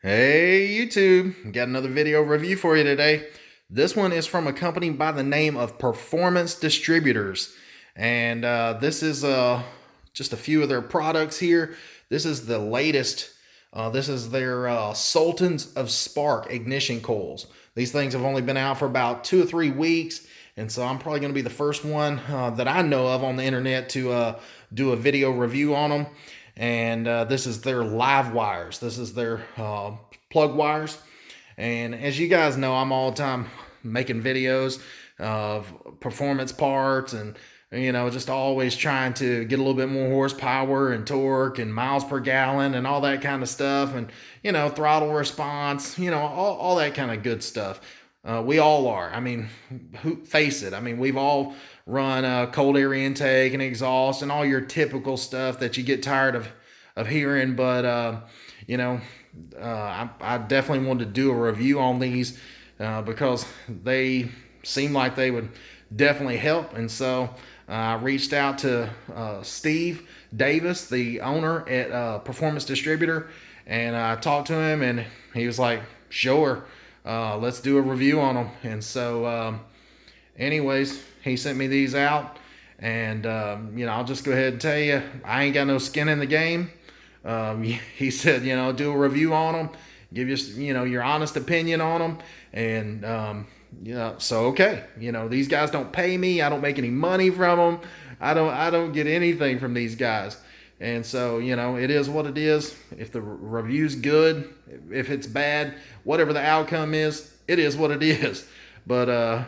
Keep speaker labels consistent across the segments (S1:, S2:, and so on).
S1: Hey YouTube, got another video review for you today. This one is from a company by the name of Performance Distributors. And this is just a few of their products here. This is the latest. This is their Sultans of Spark ignition coils. These things have only been out for about 2 or 3 weeks. And so I'm probably going to be the first one that I know of on the internet to do a video review on them. And this is their live wires. This is their plug wires. And as you guys know, I'm all the time making videos of performance parts and, you know, just always trying to get a little bit more horsepower and torque and miles per gallon and all that kind of stuff. And, you know, throttle response, you know, all that kind of good stuff. We all are. I mean, face it. I mean, we've all run cold air intake and exhaust and all your typical stuff that you get tired of hearing. But, you know, I definitely wanted to do a review on these because they seem like they would definitely help. And so I reached out to Steve Davis, the owner at Performance Distributor, and I talked to him, and he was like, sure. Let's do a review on them. And so anyways, he sent me these out, and you know, I'll just go ahead and tell you, I ain't got no skin in the game. He said, you know, do a review on them, give you know, your honest opinion on them. And you know, so okay, you know, these guys don't pay me, I don't make any money from them, I don't get anything from these guys. And so, you know, it is what it is. If the review's good, if it's bad, whatever the outcome is, it is what it is. But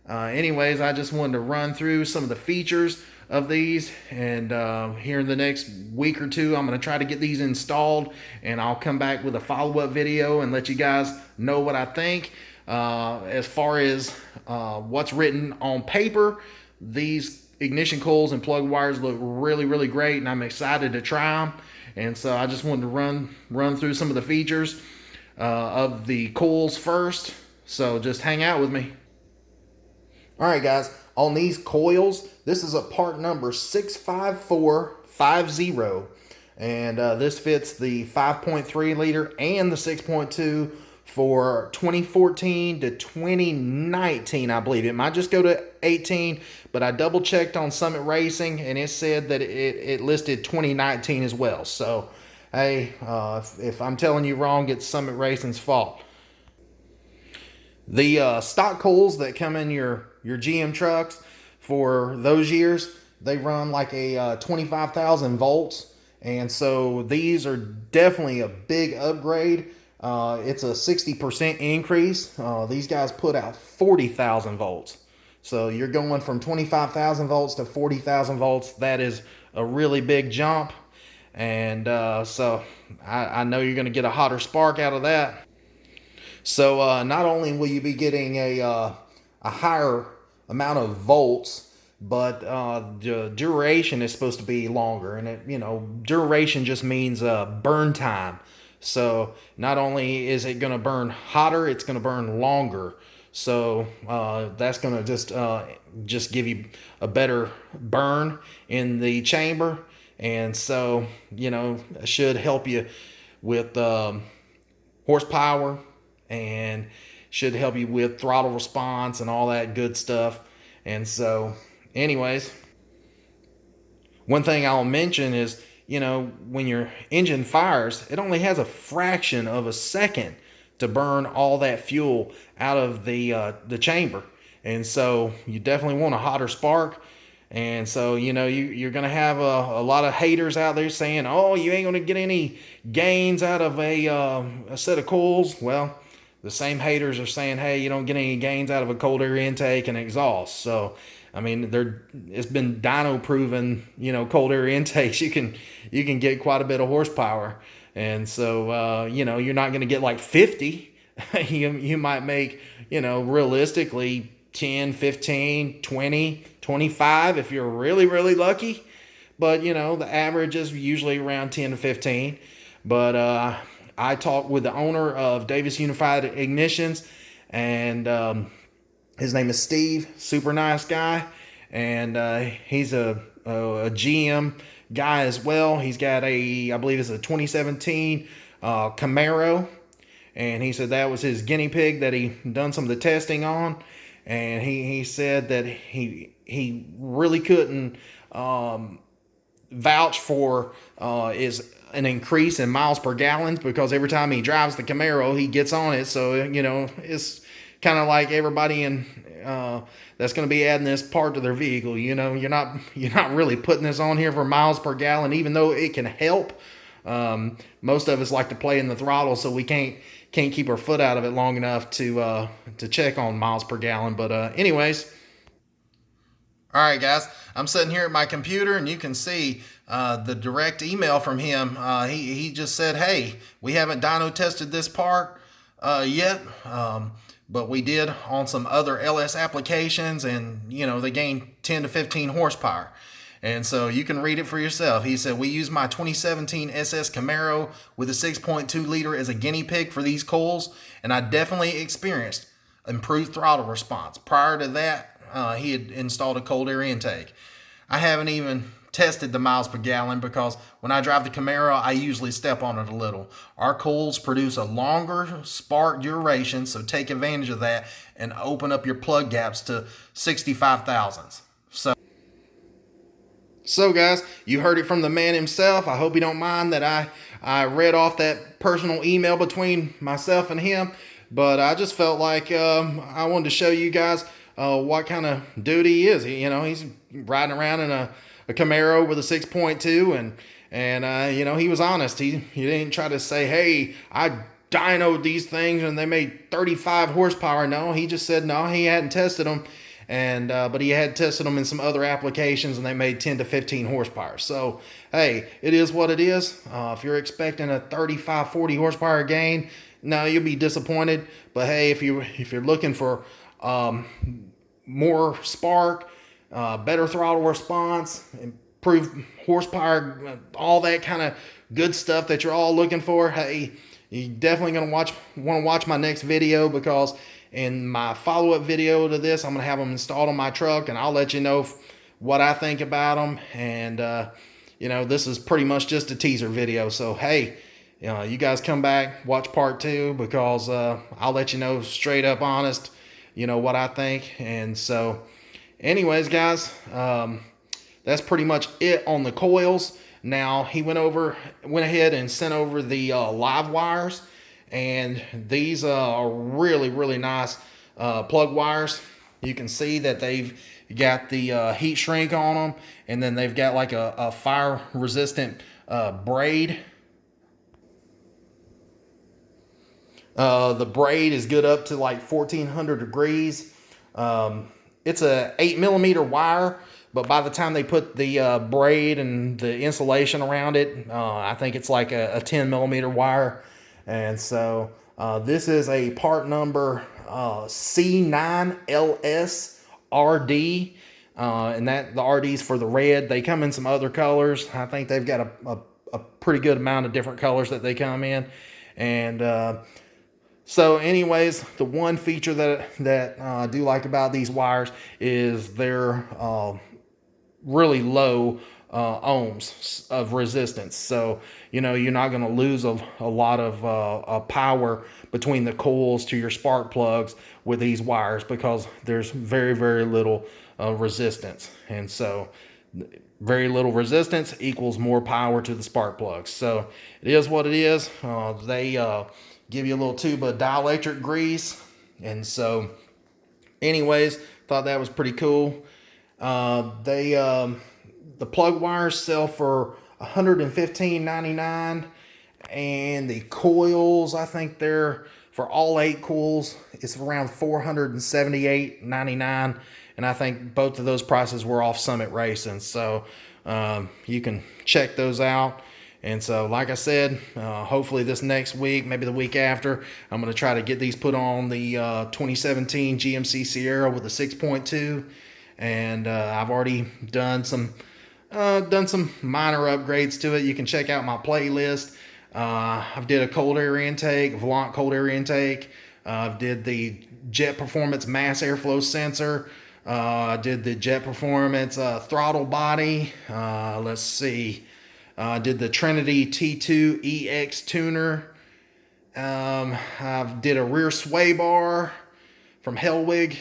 S1: anyways, I just wanted to run through some of the features of these. And here in the next week or two, I'm going to try to get these installed. And I'll come back with a follow-up video and let you guys know what I think. As far as what's written on paper, these ignition coils and plug wires look really great, and I'm excited to try them. And so I just wanted to run through some of the features of the coils first. So just hang out with me. All right, guys, on these coils, this is a part number 65450, and this fits the 5.3 liter and the 6.2 for 2014 to 2019, I believe. It might just go to 18, but I double checked on Summit Racing, and it said that it listed 2019 as well. So, hey, if I'm telling you wrong, it's Summit Racing's fault. The stock coils that come in your GM trucks for those years, they run like a 25,000 volts, and so these are definitely a big upgrade. It's a 60% increase. These guys put out 40,000 volts. So you're going from 25,000 volts to 40,000 volts. That is a really big jump. And so I know you're going to get a hotter spark out of that. So not only will you be getting a higher amount of volts, but the duration is supposed to be longer. And you know, duration just means burn time. So not only is it going to burn hotter, it's going to burn longer. So that's going to just give you a better burn in the chamber. And so, you know, it should help you with horsepower, and should help you with throttle response and all that good stuff. And so anyways, one thing I'll mention is, you know, when your engine fires, it only has a fraction of a second to burn all that fuel out of the chamber. And so you definitely want a hotter spark. And so, you know, you're going to have a lot of haters out there saying, oh, you ain't going to get any gains out of a set of coils. Well, the same haters are saying, hey, you don't get any gains out of a cold air intake and exhaust. So, I mean, it's been dyno proven, you know, cold air intakes, you can get quite a bit of horsepower. And so, you know, you're not going to get like 50. you might make, you know, realistically 10, 15, 20, 25 if you're really lucky. But, you know, the average is usually around 10 to 15. But I talked with the owner of Davis Unified Ignitions, and his name is Steve, super nice guy, and he's a GM guy as well. He's got I believe it's a 2017 Camaro and he said that was his guinea pig that he done some of the testing on, and he said that he really couldn't vouch for is an increase in miles per gallon, because every time he drives the Camaro he gets on it, so it's kind of like everybody in that's going to be adding this part to their vehicle. You're not really putting this on here for miles per gallon, even though it can help. Most of us like to play in the throttle, so we can't keep our foot out of it long enough to check on miles per gallon. But anyways, all right, guys, I'm sitting here at my computer, and you can see the direct email from him. He just said, hey, we haven't dyno tested this part yet, but we did on some other LS applications, and they gain 10 to 15 horsepower. And so you can read it for yourself. He said, we used my 2017 SS Camaro with a 6.2 liter as a guinea pig for these coils, and I definitely experienced improved throttle response. Prior to that, he had installed a cold air intake. I haven't even tested the miles per gallon, because when I drive the Camaro, I usually step on it a little. Our coils produce a longer spark duration, so take advantage of that and open up your plug gaps to 65 thousandths. So guys, you heard it from the man himself. I hope you don't mind that I read off that personal email between myself and him, but I just felt like I wanted to show you guys what kind of dude he is. He's riding around in a Camaro with a 6.2, and he was honest. He didn't try to say, hey, I dynoed these things and they made 35 horsepower. No, he just said no, he hadn't tested them, and but he had tested them in some other applications, and they made 10 to 15 horsepower. So hey, it is what it is. If you're expecting a 35, 40 horsepower gain, no, you'll be disappointed. But hey, if you're looking for more spark, better throttle response, improved horsepower, all that kind of good stuff that you're all looking for, hey, you're definitely going to want to watch my next video, because in my follow-up video to this, I'm going to have them installed on my truck, and I'll let you know what I think about them. And this is pretty much just a teaser video, so hey, you guys come back, watch part 2, because I'll let you know straight up honest what I think. And so anyways, guys, that's pretty much it on the coils. Now he went ahead and sent over the live wires, and these are really nice plug wires. You can see that they've got the heat shrink on them, and then they've got like a fire resistant braid. The braid is good up to like 1400 degrees. It's a 8mm wire, but by the time they put the braid and the insulation around it, I think it's like a 10mm wire. And so this is a part number C9LSRD, and that the RD's for the red. They come in some other colors. I think they've got a pretty good amount of different colors that they come in. And so anyways, the one feature that I do like about these wires is they're really low ohms of resistance. So, you're not going to lose a lot of power between the coils to your spark plugs with these wires, because there's very little resistance. And so very little resistance equals more power to the spark plugs. So it is what it is. They give you a little tube of dielectric grease. And so anyways, thought that was pretty cool. The plug wires sell for $115.99, and the coils, I think they're for all 8 coils, it's around $478.99, and I think both of those prices were off Summit Racing. So you can check those out. And so, like I said, hopefully this next week, maybe the week after, I'm going to try to get these put on the 2017 GMC Sierra with a 6.2. And I've already done some minor upgrades to it. You can check out my playlist. I've did a cold air intake, Volant cold air intake. I've did the Jet Performance mass airflow sensor. I did the Jet Performance throttle body. Let's see. Did the Trinity T2 EX tuner. I did a rear sway bar from Hellwig.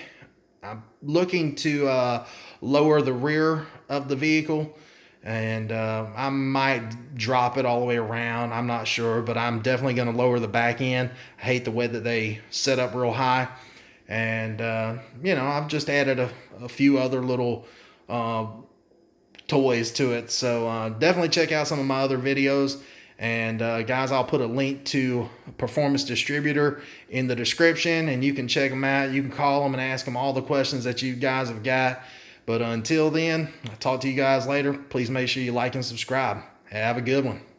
S1: I'm looking to lower the rear of the vehicle, and I might drop it all the way around. I'm not sure, but I'm definitely going to lower the back end. I hate the way that they set up real high. And, I've just added a few other little toys to it. So definitely check out some of my other videos. And guys, I'll put a link to Performance Distributor in the description, and you can check them out. You can call them and ask them all the questions that you guys have got. But until then, I'll talk to you guys later. Please make sure you like and subscribe. Have a good one.